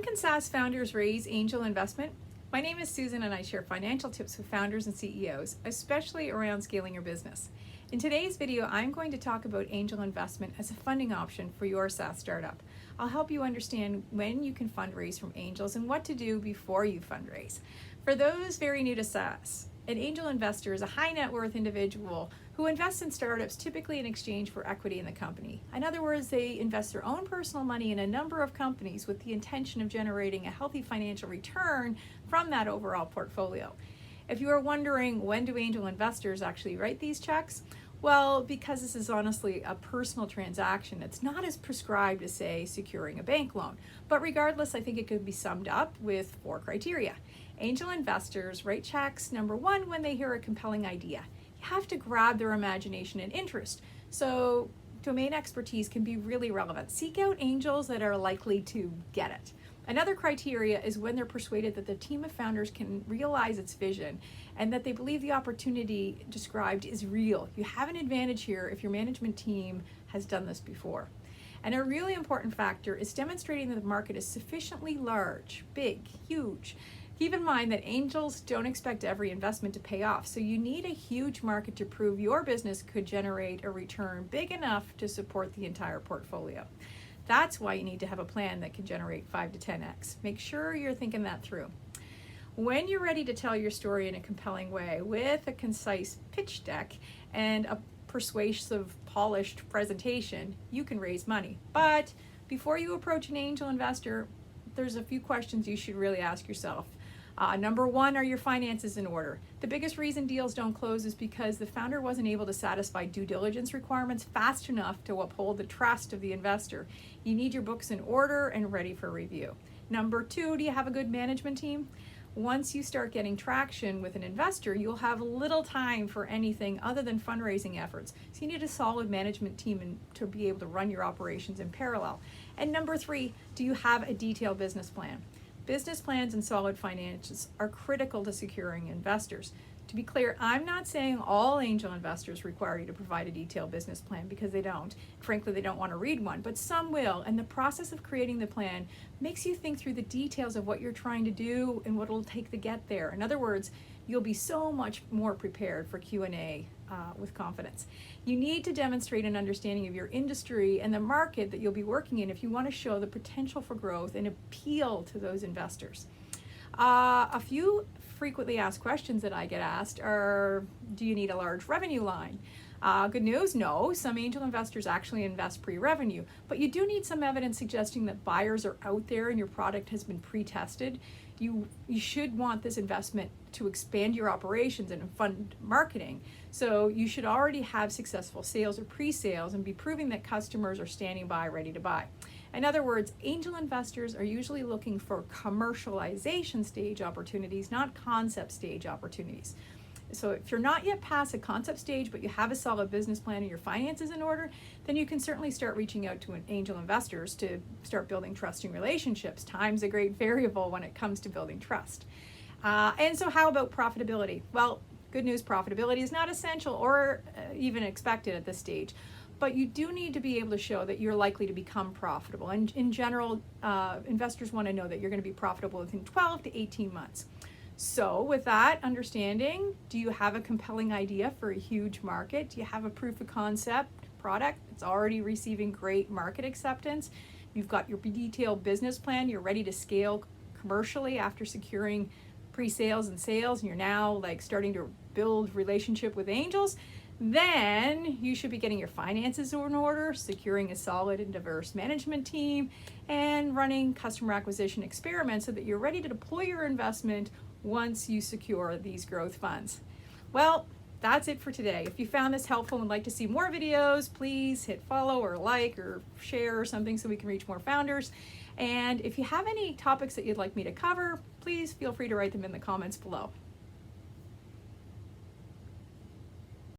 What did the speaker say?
When can SaaS founders raise angel investment? My name is Susan and I share financial tips with founders and CEOs, especially around scaling your business. In today's video, I'm going to talk about angel investment as a funding option for your SaaS startup. I'll help you understand when you can fundraise from angels and what to do before you fundraise. For those very new to SaaS, an angel investor is a high net worth individual who invests in startups typically in exchange for equity in the company. In other words, they invest their own personal money in a number of companies with the intention of generating a healthy financial return from that overall portfolio. If you are wondering, when do angel investors actually write these checks? Well, because this is honestly a personal transaction, it's not as prescribed as, say, securing a bank loan. But regardless, I think it could be summed up with 4 criteria. Angel investors write checks, number 1, when they hear a compelling idea. You have to grab their imagination and interest. So domain expertise can be really relevant. Seek out angels that are likely to get it. Another criteria is when they're persuaded that the team of founders can realize its vision and that they believe the opportunity described is real. You have an advantage here if your management team has done this before. And a really important factor is demonstrating that the market is sufficiently large, big, huge. Keep in mind that angels don't expect every investment to pay off, so you need a huge market to prove your business could generate a return big enough to support the entire portfolio. That's why you need to have a plan that can generate 5 to 10x. Make sure you're thinking that through. When you're ready to tell your story in a compelling way with a concise pitch deck and a persuasive, polished presentation, you can raise money. But before you approach an angel investor, there's a few questions you should really ask yourself. Number 1, are your finances in order? The biggest reason deals don't close is because the founder wasn't able to satisfy due diligence requirements fast enough to uphold the trust of the investor. You need your books in order and ready for review. Number 2, do you have a good management team? Once you start getting traction with an investor, you'll have little time for anything other than fundraising efforts. So you need a solid management team to be able to run your operations in parallel. And number 3, do you have a detailed business plan? Business plans and solid finances are critical to securing investors. To be clear, I'm not saying all angel investors require you to provide a detailed business plan, because they don't. Frankly, they don't want to read one, but some will, and the process of creating the plan makes you think through the details of what you're trying to do and what it'll take to get there. In other words, you'll be so much more prepared for Q&A with confidence. You need to demonstrate an understanding of your industry and the market that you'll be working in if you want to show the potential for growth and appeal to those investors. A few frequently asked questions that I get asked are, do you need a large revenue line? Good news, no. Some angel investors actually invest pre-revenue, but you do need some evidence suggesting that buyers are out there and your product has been pre-tested. You should want this investment to expand your operations and fund marketing. So you should already have successful sales or pre-sales and be proving that customers are standing by ready to buy. In other words, angel investors are usually looking for commercialization stage opportunities, not concept stage opportunities. So if you're not yet past a concept stage, but you have a solid business plan and your finances in order, then you can certainly start reaching out to angel investors to start building trusting relationships. Time's a great variable when it comes to building trust. And so how about profitability? Well, good news, profitability is not essential or even expected at this stage. But you do need to be able to show that you're likely to become profitable. And in general, investors want to know that you're going to be profitable within 12 to 18 months. So with that understanding, do you have a compelling idea for a huge market? Do you have a proof of concept product that's already receiving great market acceptance? You've got your detailed business plan, you're ready to scale commercially after securing pre-sales and sales, and you're now like starting to build relationship with angels? Then you should be getting your finances in order, securing a solid and diverse management team, and running customer acquisition experiments so that you're ready to deploy your investment once you secure these growth funds. Well, that's it for today. If you found this helpful and would like to see more videos, please hit follow or like or share or something so we can reach more founders. And if you have any topics that you'd like me to cover, please feel free to write them in the comments below.